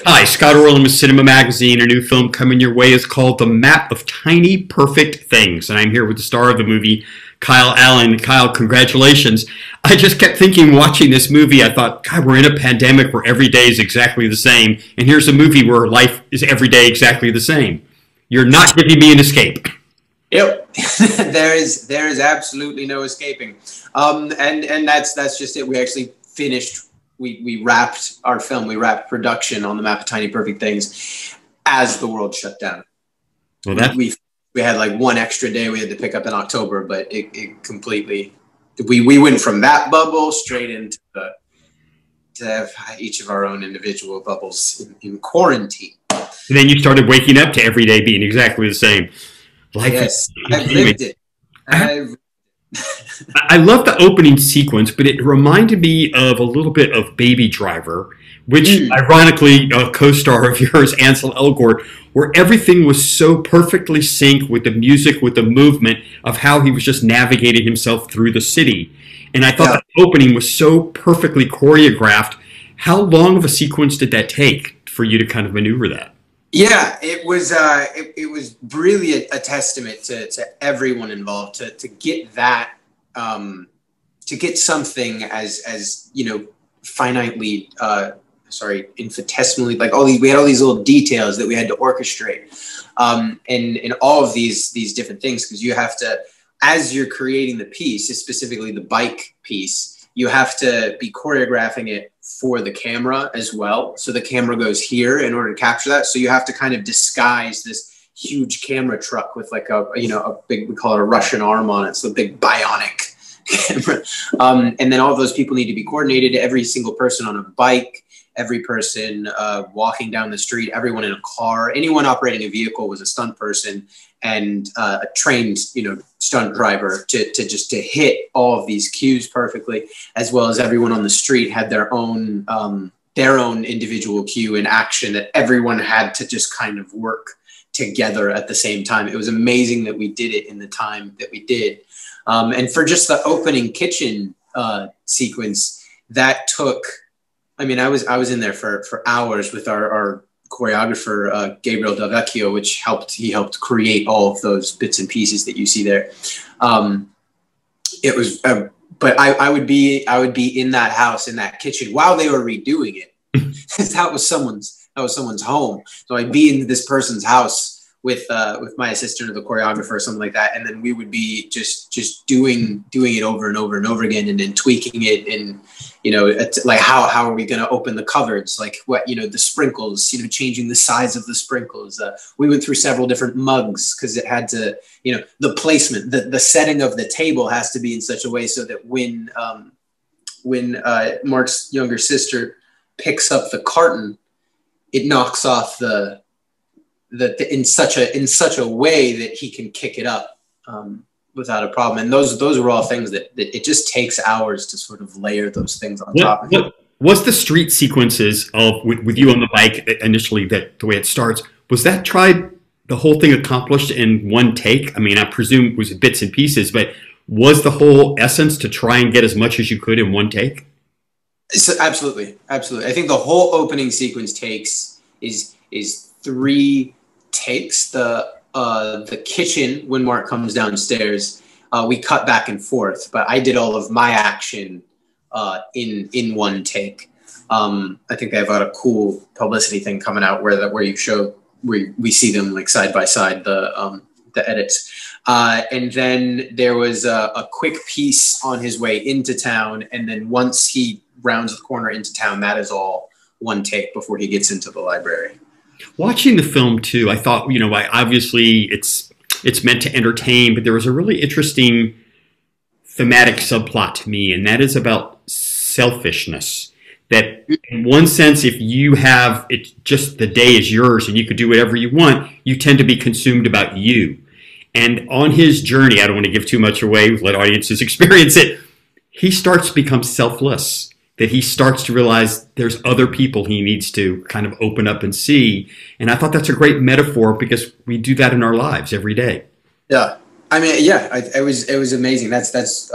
Hi, Scott Orlin with CINEMA-Magazine. A new film coming your way is called The Map of Tiny Perfect Things. And I'm here with the star of the movie, Kyle Allen. Kyle, congratulations. I just kept thinking, watching this movie, I thought, God, we're in a pandemic where every day is exactly the same. And here's a movie where life is every day exactly the same. You're not giving me an escape. Yep, there is absolutely no escaping, and that's just it. We actually finished. We wrapped our film. We wrapped production on The Map of Tiny Perfect Things as the world shut down. Well, we had like one extra day we had to pick up in October, but it completely. We went from that bubble straight into to have each of our own individual bubbles in quarantine. And then you started waking up to every day being exactly the same. Yes, I've lived it. I love the opening sequence, but it reminded me of a little bit of Baby Driver, which ironically a co-star of yours, Ansel Elgort, where everything was so perfectly synced with the music, with the movement of how he was just navigating himself through the city. And I thought the opening was so perfectly choreographed. How long of a sequence did that take for you to kind of maneuver that? Yeah, it was really a testament to everyone involved to get that to get something as you know, finitely infinitesimally, like we had all these little details that we had to orchestrate in all of these different things, because you have to, as you're creating the piece, specifically the bike piece, you have to be choreographing it for the camera as well. So the camera goes here in order to capture that. So you have to kind of disguise this huge camera truck with like a big, we call it a Russian arm on it. So a big bionic camera. And then all of those people need to be coordinated. Every single person on a bike, every person walking down the street, everyone in a car, anyone operating a vehicle was a stunt person and a trained, stunt driver to hit all of these cues perfectly, as well as everyone on the street had their own individual cue in action that everyone had to just kind of work together at the same time. It was amazing that we did it in the time that we did. And for just the opening kitchen sequence, that took, I mean, I was in there for hours with our choreographer, Gabriel Del Vecchio, which he helped create all of those bits and pieces that you see there. It was, but I would be in that house, in that kitchen while they were redoing it. that was someone's home. So I'd be in this person's house with my assistant or the choreographer or something like that, and then we would be just doing it over and over and over again, and then tweaking it, and like how are we going to open the cupboards, like what the sprinkles, changing the size of the sprinkles. We went through several different mugs because it had to, the placement, the setting of the table has to be in such a way so that when Mark's younger sister picks up the carton, it knocks off in such a way that he can kick it up without a problem. And those were all things that it just takes hours to sort of layer those things on top of it. Was the street sequences with you on the bike initially, that the way it starts, was that the whole thing accomplished in one take? I mean, I presume it was bits and pieces, but was the whole essence to try and get as much as you could in one take? So, absolutely. I think the whole opening sequence is 3 takes. The kitchen, when Mark comes downstairs, we cut back and forth, but I did all of my action in one take. I think they have got a cool publicity thing coming out where we see them like side by side, the edits. And then there was a quick piece on his way into town, and then once he rounds the corner into town, that is all one take before he gets into the library. Watching the film too, I thought, obviously it's meant to entertain, but there was a really interesting thematic subplot to me, and that is about selfishness. That in one sense, if you have it, just the day is yours and you could do whatever you want, you tend to be consumed about you. And on his journey, I don't want to give too much away, let audiences experience it, he starts to become selfless. That he starts to realize there's other people he needs to kind of open up and see. And I thought that's a great metaphor, because we do that in our lives every day. Yeah. I mean, yeah, it was amazing. That's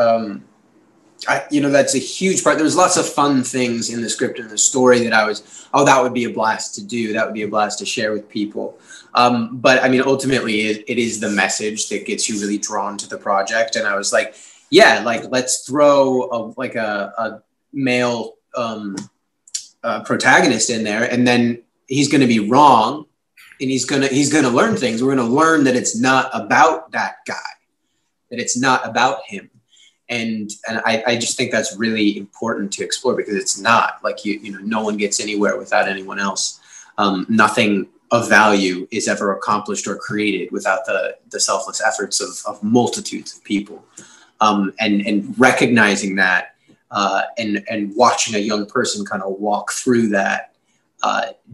That's a huge part. There's lots of fun things in the script and the story that I was, oh, that would be a blast to do. That would be a blast to share with people. But I mean, ultimately, it is the message that gets you really drawn to the project. And I was like, yeah, like let's throw a male protagonist in there, and then he's going to be wrong, and he's gonna learn things. We're going to learn that it's not about that guy, that it's not about him. And I just think that's really important to explore, because it's not like, no one gets anywhere without anyone else. Nothing of value is ever accomplished or created without the selfless efforts of multitudes of people. And recognizing that, and watching a young person kind of walk through that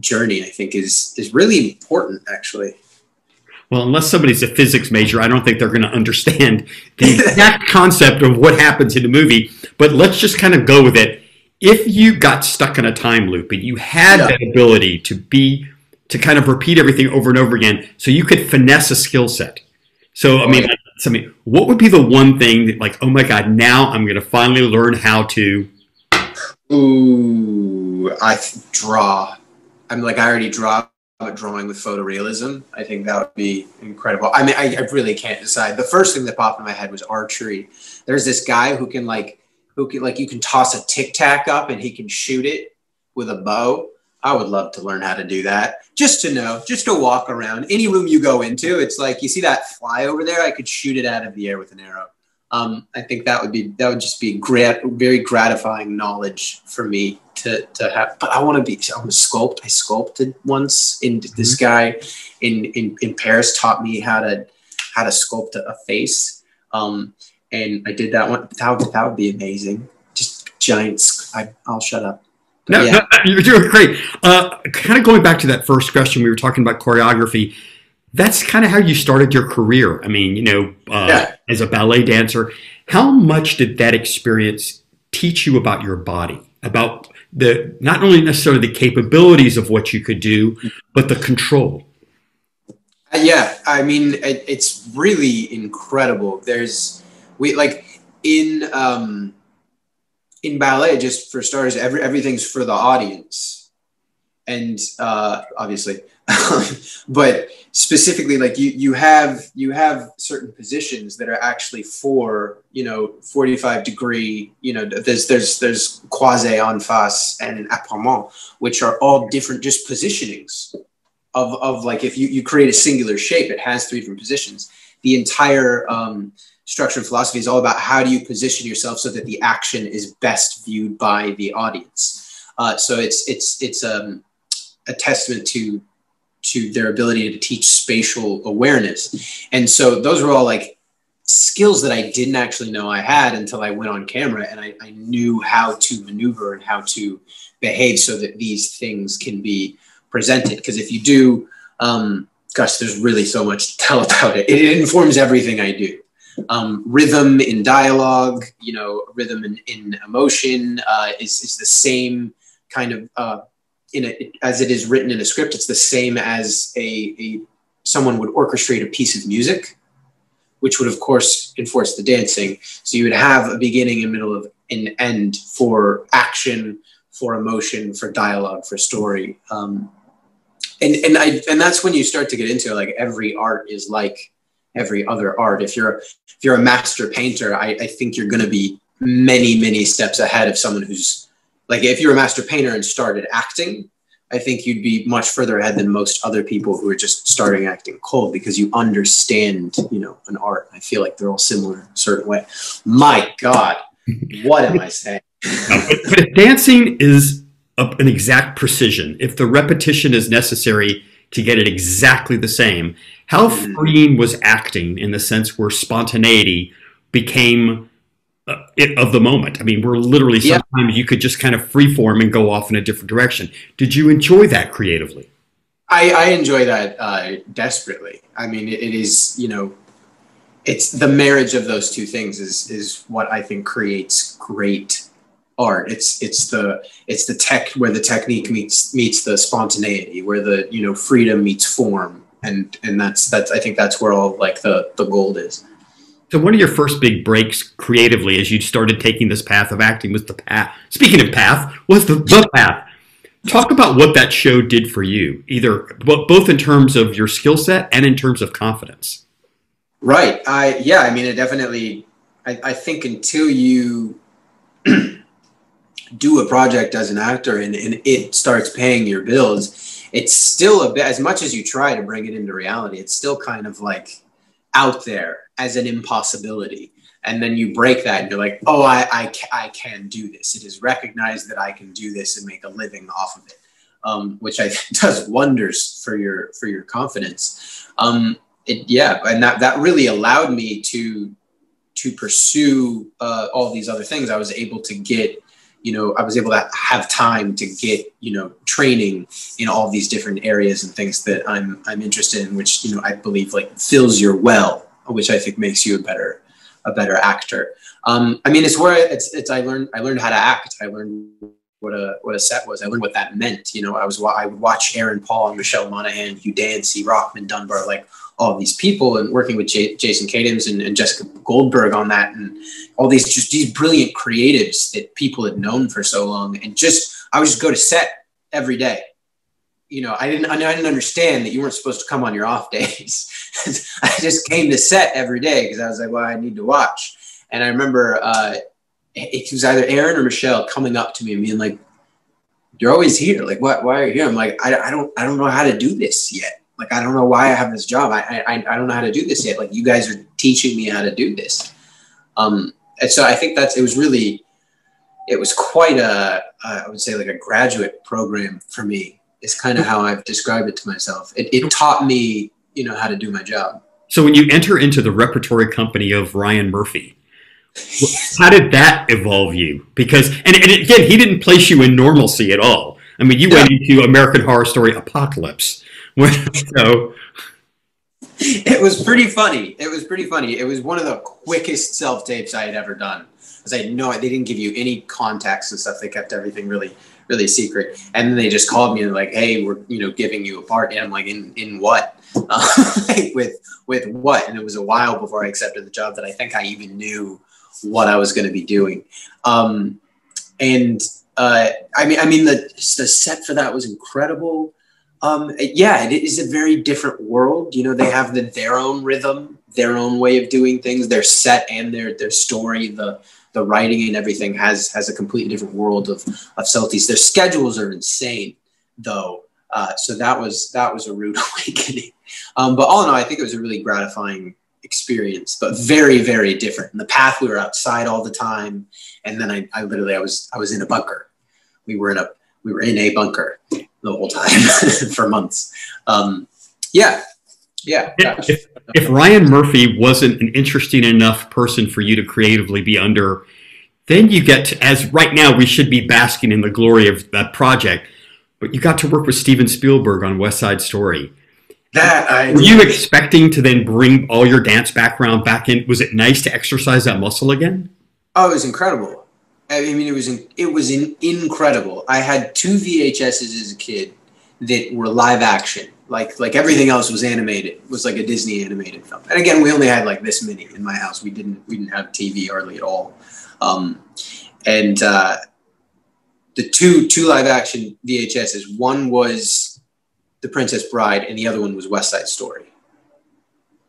journey, I think is really important, actually. Well, unless somebody's a physics major, I don't think they're going to understand the exact concept of what happens in the movie. But let's just kind of go with it. If you got stuck in a time loop and you had that ability to kind of repeat everything over and over again, so you could finesse a skill set. So, I mean, what would be the one thing that, like, oh my God, now I'm going to finally learn how to? Ooh, I draw. I already draw. Drawing with photorealism, I think that would be incredible. I mean, I really can't decide. The first thing that popped in my head was archery. There's this guy who can you can toss a tic tac up and he can shoot it with a bow. I would love to learn how to do that. Just to walk around any room you go into. It's like, you see that fly over there? I could shoot it out of the air with an arrow. I think that would just be very gratifying knowledge for me to have. But I want to sculpt. I sculpted once, in this guy in Paris taught me how to sculpt a face. And I did that one. That would be amazing. Just giants. I'll shut up. No, you're doing great. Kind of going back to that first question, we were talking about choreography. That's kind of how you started your career. I mean, as a ballet dancer, how much did that experience teach you about your body, about not only necessarily the capabilities of what you could do, but the control? Yeah, I mean, it's really incredible. In ballet, just for starters, everything's for the audience, and obviously, but specifically, like you have certain positions that are actually for 45-degree. There's croisé, en face, and apparement, which are all different just positionings of like, if you create a singular shape, it has 3 different positions. The entire structure and philosophy is all about how do you position yourself so that the action is best viewed by the audience. So it's a testament to their ability to teach spatial awareness. And so those were all like skills that I didn't actually know I had until I went on camera, and I knew how to maneuver and how to behave so that these things can be presented. Because if you do, there's really so much to tell about it. It informs everything I do. Rhythm in dialogue, rhythm in emotion is the same kind of, as it is written in a script. It's the same as someone would orchestrate a piece of music, which would of course enforce the dancing. So you would have a beginning, a middle, an end for action, for emotion, for dialogue, for story. And that's when you start to get into, like, every art is like every other art. If you're a master painter, I think you're going to be many, many steps ahead of someone who's, like, if you're a master painter and started acting, I think you'd be much further ahead than most other people who are just starting acting cold, because you understand, an art. I feel like they're all similar in a certain way. My God, what am I saying? But if dancing is an exact precision, if the repetition is necessary to get it exactly the same, how freeing was acting in the sense where spontaneity became it of the moment? I mean, we're literally, sometimes you could just kind of freeform and go off in a different direction. Did you enjoy that creatively? I enjoy that desperately. I mean, it is, it's the marriage of those two things is what I think creates great art. It's the tech, where the technique meets the spontaneity, where the freedom meets form, and that's I think that's where all, like, the gold is. So one of your first big breaks creatively as you started taking this path of acting was the path. Speaking of path, was the path. Talk about what that show did for you, either both in terms of your skill set and in terms of confidence. Right. Yeah, I mean, it definitely, I think until you do a project as an actor and it starts paying your bills, it's still a bit, as much as you try to bring it into reality, it's still kind of like out there as an impossibility. And then you break that and you're like, oh, I can do this. It is recognized that I can do this and make a living off of it, which I think does wonders for your confidence. Yeah, and that really allowed me to pursue all these other things. I was able to get, I was able to have time to get, training in all these different areas and things that I'm interested in, which, I believe like fills your well, which I think makes you a better actor. I mean, it's where I learned how to act. I learned what a set was. I learned what that meant. I would watch Aaron Paul and Michelle Monaghan, Hugh Dancy, Rockman Dunbar, like all these people, and working with Jason Katims and Jessica Goldberg on that, and all these brilliant creatives that people had known for so long. And I would just go to set every day. I didn't understand that you weren't supposed to come on your off days. I just came to set every day because I was like, well, I need to watch. And I remember it was either Aaron or Michelle coming up to me and being like, "You're always here. Like, why are you here?" I'm like, I don't know how to do this yet. Like, I don't know why I have this job. I don't know how to do this yet. Like, you guys are teaching me how to do this. And so I think it was quite I would say like a graduate program for me. It's kind of how I've described it to myself. It taught me, how to do my job. So when you enter into the repertory company of Ryan Murphy, how did that evolve you? Because, and again, he didn't place you in normalcy at all. I mean, you went into American Horror Story Apocalypse. So it was pretty funny. It was one of the quickest self-tapes I had ever done. Because they didn't give you any context and stuff. They kept everything really, really secret. And then they just called me and like, hey, we're, giving you a part. And I'm like, in what? Like, with what? And it was a while before I accepted the job that I think I even knew what I was going to be doing. I mean, the set for that was incredible. Yeah, it is a very different world. They have their own rhythm, their own way of doing things. Their set and their story, the writing and everything has a completely different world of subtleties. Their schedules are insane, though. So that was a rude awakening. But all in all, I think it was a really gratifying experience, but very, very different. In the path, we were outside all the time, and then I was in a bunker. We were in a bunker the whole time for months. Yeah. If Ryan Murphy wasn't an interesting enough person for you to creatively be under, then you get to, as right now we should be basking in the glory of that project, but you got to work with Steven Spielberg on West Side Story. Were you expecting to then bring all your dance background back in? Was it nice to exercise that muscle again? Oh, it was incredible. I mean, it was incredible. I had 2 VHSs as a kid that were live action. Like everything else was animated. It was like a Disney animated film. And again, we only had like this many in my house. We didn't have TV hardly at all. And the two live action VHSs, one was The Princess Bride and the other one was West Side Story.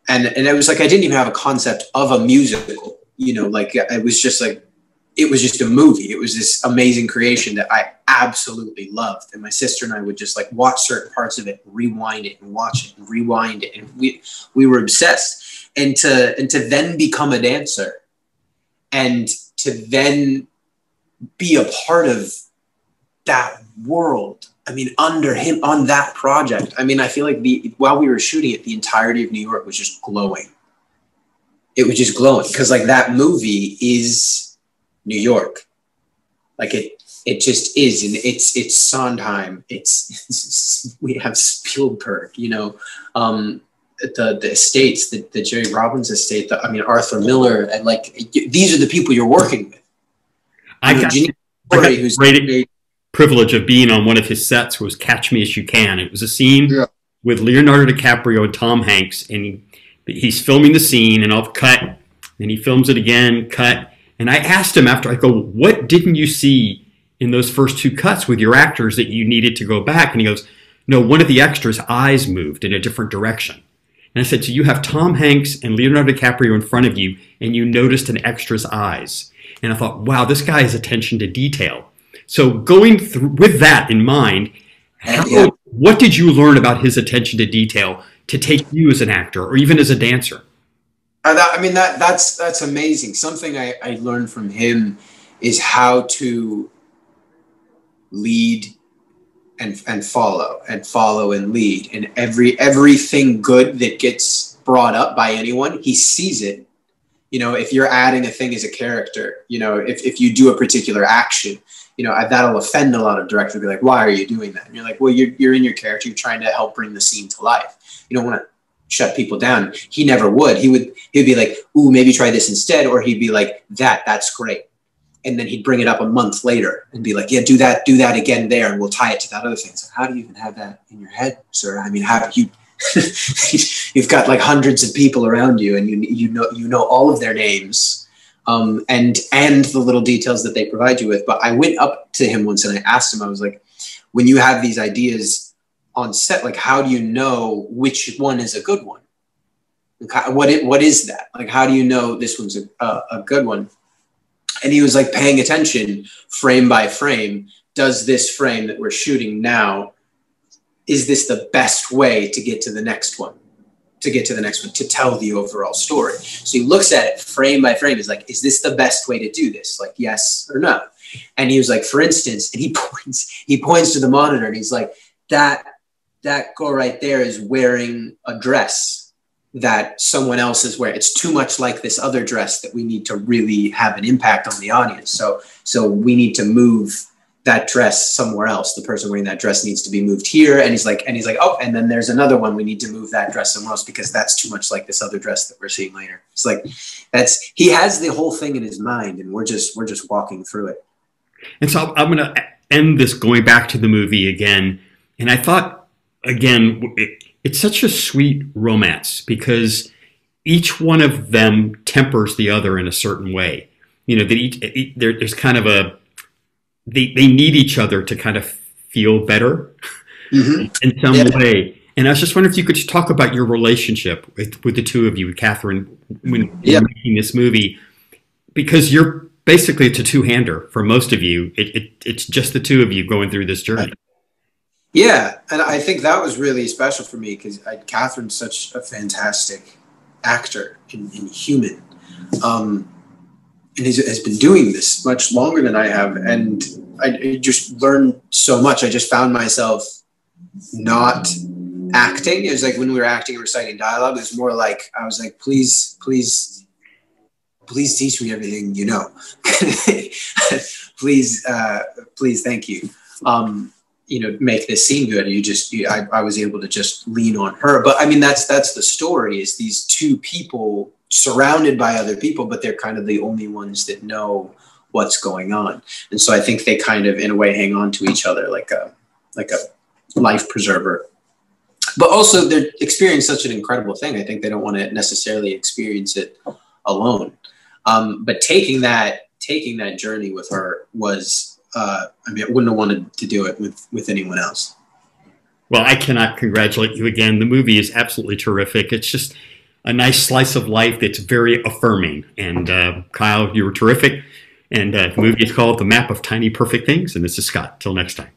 And it was like I didn't even have a concept of a musical. Like it was just a movie. It was this amazing creation that I absolutely loved. And my sister and I would just like watch certain parts of it, rewind it and watch it and rewind it. And we were obsessed. And to then become a dancer and to then be a part of that world. I mean, under him on that project. I mean, I feel like while we were shooting it, the entirety of New York was just glowing. It was just glowing because like that movie is New York. Like it just is. And it's Sondheim. We have Spielberg, the estates, the Jerry Robbins estate, Arthur Miller. And like, these are the people you're working with. I got the privilege of being on one of his sets was Catch Me As You Can. It was a scene with Leonardo DiCaprio and Tom Hanks, and he's filming the scene, and I'll cut And he films it again, cut. And I asked him after, I go, what didn't you see in those first 2 cuts with your actors that you needed to go back? And he goes, no, one of the extras' eyes moved in a different direction. And I said, so you have Tom Hanks and Leonardo DiCaprio in front of you, and you noticed an extra's eyes. And I thought, wow, this guy has attention to detail. So going through with that in mind, what did you learn about his attention to detail to take you as an actor or even as a dancer? That's amazing. Something I learned from him is how to lead and follow and lead. And everything good that gets brought up by anyone, he sees it. You know, if you're adding a thing as a character, you know, if you do a particular action, you know, that'll offend a lot of directors. Be like, why are you doing that? And you're like, well, you're in your character. You're trying to help bring the scene to life. You don't want to shut people down. He never would. He'd be like, ooh, maybe try this instead. Or he'd be like, that's great. And then he'd bring it up a month later and be like, yeah, do that again there. And we'll tie it to that other thing. So how do you even have that in your head, sir? I mean, how do you, you've got like hundreds of people around you and you know all of their names, and the little details that they provide you with. But I went up to him once and I asked him, I was like, when you have these ideas on set, like, how do you know which one is a good one? What is that? Like, how do you know this one's a good one? And he was like paying attention frame by frame. Does this frame that we're shooting now, is this the best way to get to the next one? To tell the overall story. So he looks at it frame by frame. He's like, is this the best way to do this? Like, yes or no? And he was like, for instance, and he points to the monitor and he's like, that girl right there is wearing a dress that someone else is wearing. It's too much like this other dress that we need to really have an impact on the audience. So we need to move that dress somewhere else. The person wearing that dress needs to be moved here. And he's like, oh, and then there's another one. We need to move that dress somewhere else because that's too much like this other dress that we're seeing later. It's like, he has the whole thing in his mind and we're just walking through it. And so I'm going to end this going back to the movie again. And I thought, again, it's such a sweet romance because each one of them tempers the other in a certain way. You know, that there's kind of they need each other to kind of feel better in some way. And I was just wondering if you could just talk about your relationship with the two of you, with Catherine, when you're making this movie, because you're basically, it's a two-hander for most of you. It's just the two of you going through this journey. Yeah, and I think that was really special for me because Catherine's such a fantastic actor and human, and has been doing this much longer than I have, and I just learned so much. I just found myself not acting. It was like when we were acting and reciting dialogue, it was more like I was like, please teach me everything you know. please, thank you. You know, make this scene good. I was able to just lean on her. But I mean, that's the story, is these two people surrounded by other people, but they're kind of the only ones that know what's going on. And so I think they kind of, in a way, hang on to each other like a life preserver. But also they're experiencing such an incredible thing. I think they don't want to necessarily experience it alone. But taking that journey with her was, I mean, I wouldn't have wanted to do it with anyone else. Well, I cannot congratulate you again. The movie is absolutely terrific. It's just a nice slice of life that's very affirming. And Kyle, you were terrific. And the movie is called The Map of Tiny Perfect Things. And this is Scott. Till next time.